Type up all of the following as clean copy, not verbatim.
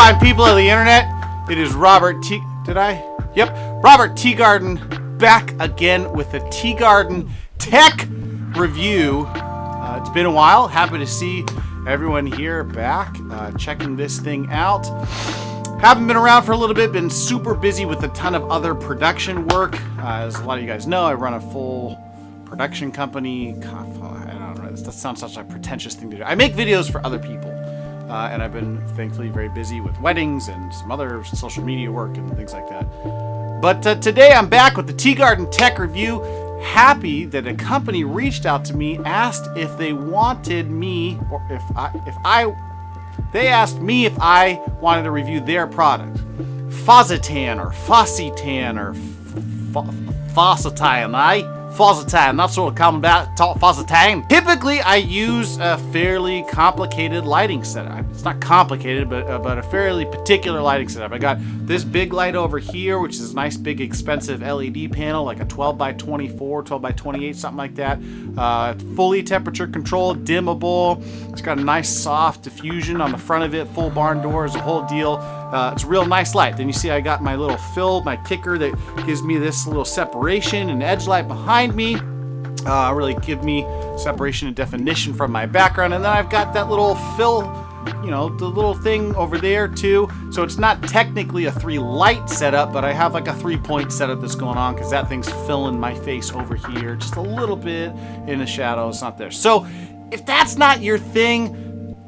fine people of the internet. It is Robert T. Did I? Yep. Robert Teagarden back again with the Teagarden Tech Review. It's been a while. Happy to see everyone here back checking this thing out. Haven't been around for a little bit. Been super busy with a ton of other production work. As a lot of you guys know, I run a full production company. I don't know. That sounds such a pretentious thing to do. I make videos for other people. And I've been thankfully very busy with weddings and some other social media work and things like that. But today I'm back with the Teagarden Tech Review. Happy that a company reached out to me, asked if they wanted me, or they asked me if I wanted to review their product. Fossetan or Fossitan or Fossetan, Fossetan, that's what we're coming about, Fossetan. Typically, I use a fairly complicated lighting setup. It's not complicated, but a fairly particular lighting setup. I got this big light over here, which is a nice, big, expensive LED panel, like a 12 by 24, 12 by 28, something like that. Fully temperature controlled, dimmable. It's got a nice, soft diffusion on the front of it, full barn doors, a whole deal. It's a real nice light. Then you see I got my little fill, my kicker that gives me this little separation and edge light behind me. Really give me separation and definition from my background. And then I've got that little fill, you know, the little thing over there too. So it's not technically a 3 light setup, but I have like a 3-point setup that's going on because that thing's filling my face over here just a little bit in the shadow. It's not there. So if that's not your thing,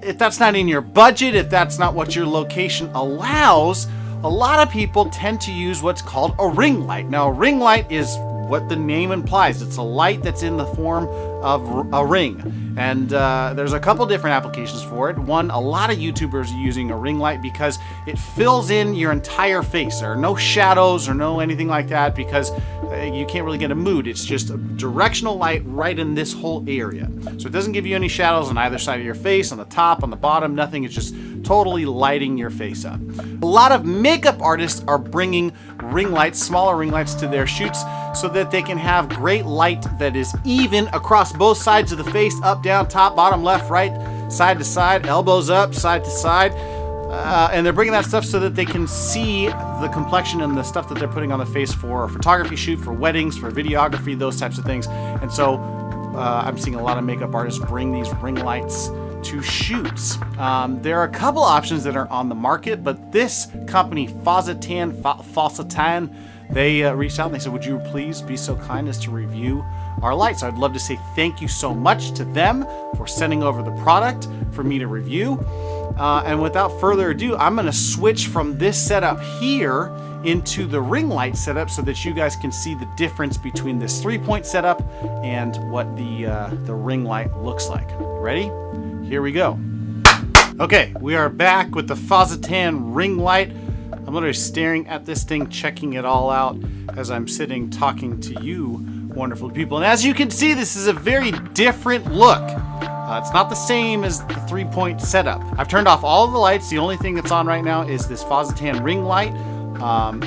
if that's not in your budget, if that's not what your location allows, a lot of people tend to use what's called a ring light. Now, a ring light is what the name implies. It's a light that's in the form of a ring. And there's a couple different applications for it. One, a lot of YouTubers are using a ring light because it fills in your entire face. There are no shadows or no anything like that because you can't really get a mood. It's just a directional light right in this whole area. So it doesn't give you any shadows on either side of your face, on the top, on the bottom, nothing. It's just totally lighting your face up. A lot of makeup artists are bringing ring lights, smaller ring lights to their shoots so that they can have great light that is even across both sides of the face, up, down, top, bottom, left, right, side to side, elbows up, side to side. And they're bringing that stuff so that they can see the complexion and the stuff that they're putting on the face for a photography shoot, for weddings, for videography, those types of things. And so I'm seeing a lot of makeup artists bring these ring lights to shoots. There are a couple options that are on the market, but this company, Fossetan, they reached out and they said, would you please be so kind as to review our lights? I'd love to say thank you so much to them for sending over the product for me to review. And without further ado, I'm going to switch from this setup here into the ring light setup so that you guys can see the difference between this 3-point setup and what the ring light looks like. Ready? Here we go. Okay, we are back with the Fossetan ring light. I'm literally staring at this thing, checking it all out as I'm sitting talking to you wonderful people. And as you can see, this is a very different look. It's not the same as the 3-point setup. I've turned off all of the lights. The only thing that's on right now is this Fossetan ring light.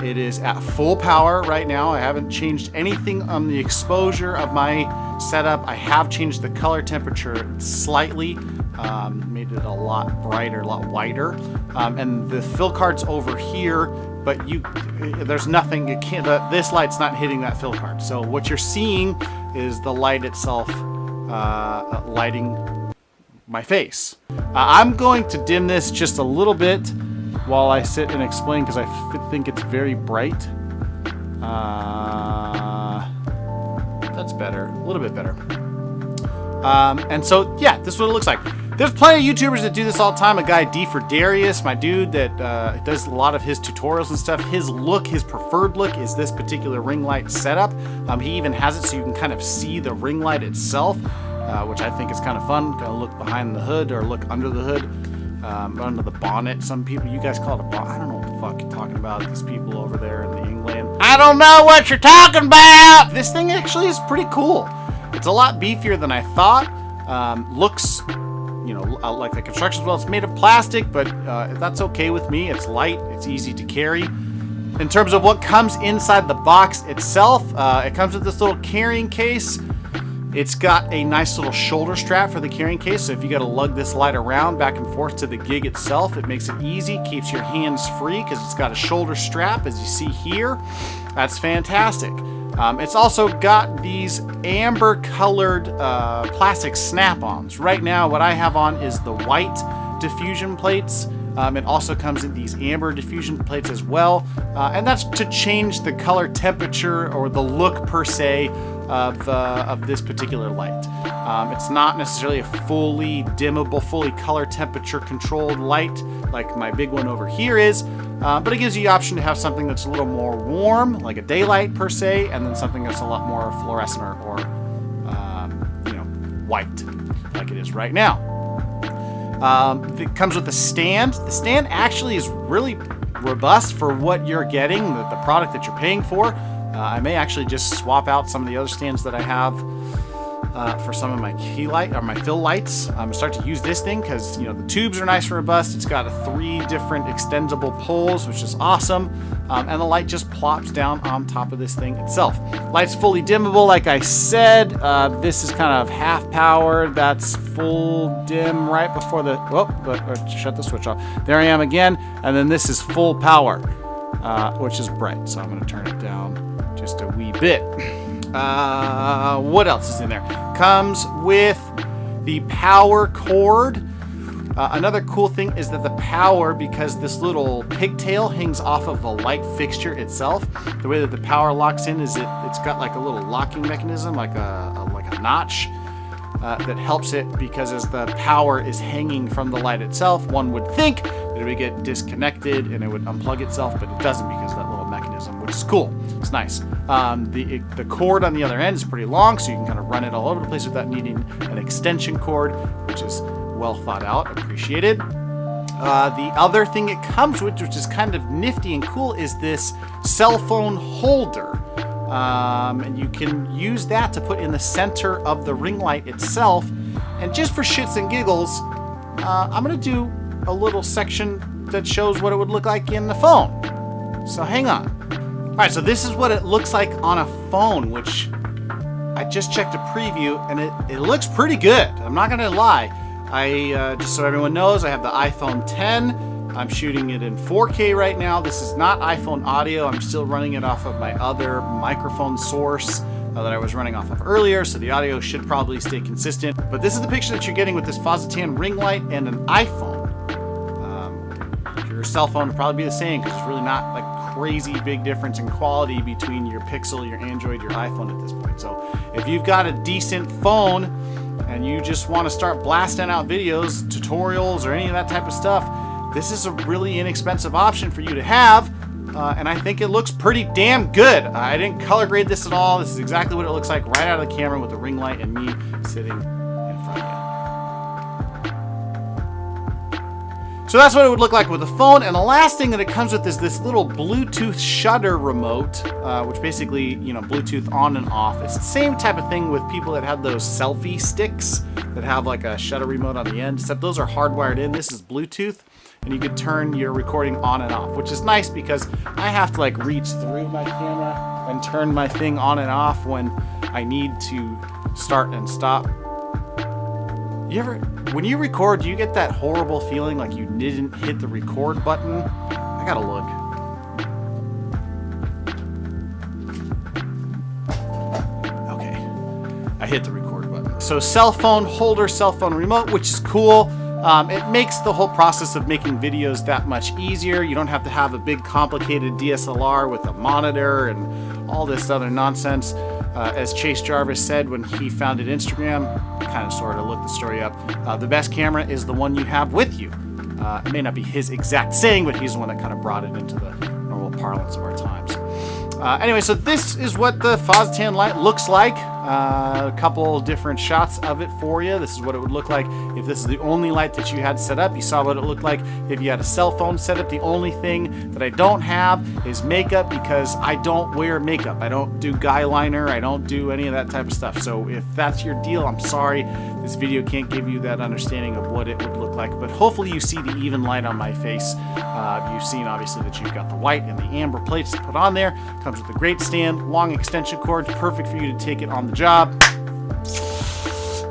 It is at full power right now. I haven't changed anything on the exposure of my setup. I have changed the color temperature slightly. Made it a lot brighter, a lot whiter. And the fill card's over here, but there's nothing, this light's not hitting that fill card. So what you're seeing is the light itself lighting my face. I'm going to dim this just a little bit while I sit and explain because I think it's very bright. That's better, a little bit better. And so, yeah, this is what it looks like. There's plenty of YouTubers that do this all the time. A guy, D for Darius, my dude that does a lot of his tutorials and stuff. His look, his preferred look is this particular ring light setup. He even has it so you can kind of see the ring light itself, which I think is kind of fun. Kind of look behind the hood or look under the hood, under the bonnet. Some people, you guys call it a bonnet. I don't know what the fuck you're talking about. These people over there in the England. I don't know what you're talking about! This thing actually is pretty cool. It's a lot beefier than I thought. Looks, you know, like the construction as well. It's made of plastic, but that's okay with me. It's light, it's easy to carry. In terms of what comes inside the box itself, it comes with this little carrying case. It's got a nice little shoulder strap for the carrying case, so if you got to lug this light around back and forth to the gig itself, it makes it easy, keeps your hands free because it's got a shoulder strap, as you see here. That's fantastic. It's also got these amber colored plastic snap-ons. Right now, what I have on is the white diffusion plates. It also comes in these amber diffusion plates as well, and that's to change the color temperature or the look per se of this particular light. It's not necessarily a fully dimmable, fully color temperature controlled light like my big one over here is, but it gives you the option to have something that's a little more warm, like a daylight per se, and then something that's a lot more fluorescent or white, like it is right now. It comes with a stand. The stand actually is really robust for what you're getting, the product that you're paying for. I may actually just swap out some of the other stands that I have for some of my key light or my fill lights. Start to use this thing because the tubes are nice and robust. It's got 3 different extendable poles, which is awesome, and the light just plops down on top of this thing itself. Light's fully dimmable, like I said. This is kind of half power. That's full dim right before the shut the switch off. There I am again, and then this is full power, which is bright. So I'm going to turn it down just a wee bit. What else is in there? Comes with the power cord. Another cool thing is that the power, because this little pigtail hangs off of the light fixture itself, the way that the power locks in is it's got like a little locking mechanism, like a notch that helps it, because as the power is hanging from the light itself, one would think that it would get disconnected and it would unplug itself, but it doesn't because of that little mechanism, which is cool. It's nice. The cord on the other end is pretty long, so you can kind of run it all over the place without needing an extension cord, which is well thought out, appreciated. The other thing it comes with, which is kind of nifty and cool, is this cell phone holder. And you can use that to put in the center of the ring light itself. And just for shits and giggles, I'm going to do a little section that shows what it would look like in the phone. So hang on. All right, so this is what it looks like on a phone, which I just checked a preview, and it looks pretty good. I'm not going to lie. I just so everyone knows, I have the iPhone 10. I'm shooting it in 4K right now. This is not iPhone audio. I'm still running it off of my other microphone source that I was running off of earlier, so the audio should probably stay consistent. But this is the picture that you're getting with this Fozitran ring light and an iPhone. Your cell phone would probably be the same, because there's really not like crazy big difference in quality between your Pixel, your Android, your iPhone at this point. So if you've got a decent phone and you just want to start blasting out videos, tutorials, or any of that type of stuff, this is a really inexpensive option for you to have, and I think it looks pretty damn good. I didn't color grade this at all. This is exactly what it looks like right out of the camera with the ring light and me sitting in front of you. So that's what it would look like with the phone. And the last thing that it comes with is this little Bluetooth shutter remote, which basically, Bluetooth on and off. It's the same type of thing with people that have those selfie sticks that have like a shutter remote on the end, except those are hardwired in. This is Bluetooth. And you could turn your recording on and off, which is nice because I have to like reach through my camera and turn my thing on and off when I need to start and stop. When you record, do you get that horrible feeling like you didn't hit the record button? I gotta look. Okay, I hit the record button. So cell phone holder, cell phone remote, which is cool. It makes the whole process of making videos that much easier. You don't have to have a big complicated DSLR with a monitor and all this other nonsense. As Chase Jarvis said when he founded Instagram, kind of sort of looked the story up, the best camera is the one you have with you. It may not be his exact saying, but he's the one that kind of brought it into the normal parlance of our times. Anyway, so this is what the Fozitran light looks like. A couple different shots of it for you. This is what it would look like if this is the only light that you had set up. You saw what it looked like if you had a cell phone set up. The only thing that I don't have is makeup, because I don't wear makeup. I don't do guy liner. I don't do any of that type of stuff. So if that's your deal, I'm sorry. This video can't give you that understanding of what it would look like, but hopefully you see the even light on my face. You've seen obviously that you've got the white and the amber plates to put on there. Comes with a great stand, long extension cord, perfect for you to take it on the job.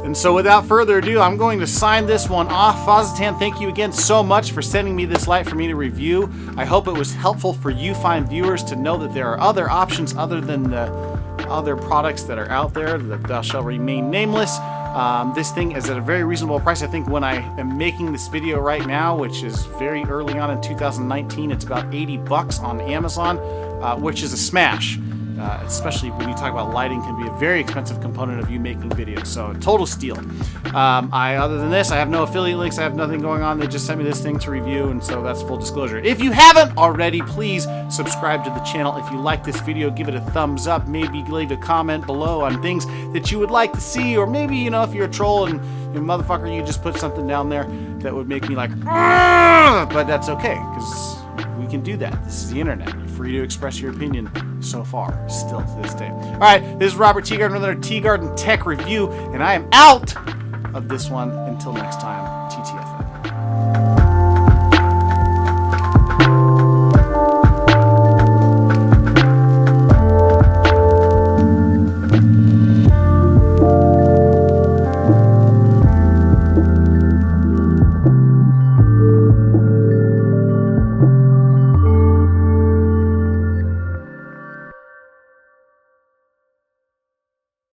And so without further ado, I'm going to sign this one off. Fozzitan, thank you again so much for sending me this light for me to review. I hope it was helpful for you fine viewers to know that there are other options other than the other products that are out there that shall remain nameless. This thing is at a very reasonable price. I think when I am making this video right now, which is very early on in 2019, it's about 80 bucks on Amazon, which is a smash. Especially when you talk about lighting, can be a very expensive component of you making videos. So total steal. Other than this, I have no affiliate links. I have nothing going on. They just sent me this thing to review, and so that's full disclosure. If you haven't already, please subscribe to the channel. If you like this video, give it a thumbs up. Maybe leave a comment below on things that you would like to see, or maybe, you know, if you're a troll and you motherfucker, you just put something down there that would make me like, "Argh!" But that's okay, because we can do that. This is the internet. You're free to express your opinion so far, still to this day. All right, this is Robert Teagarden with another Teagarden Tech Review, and I am out of this one. Until next time.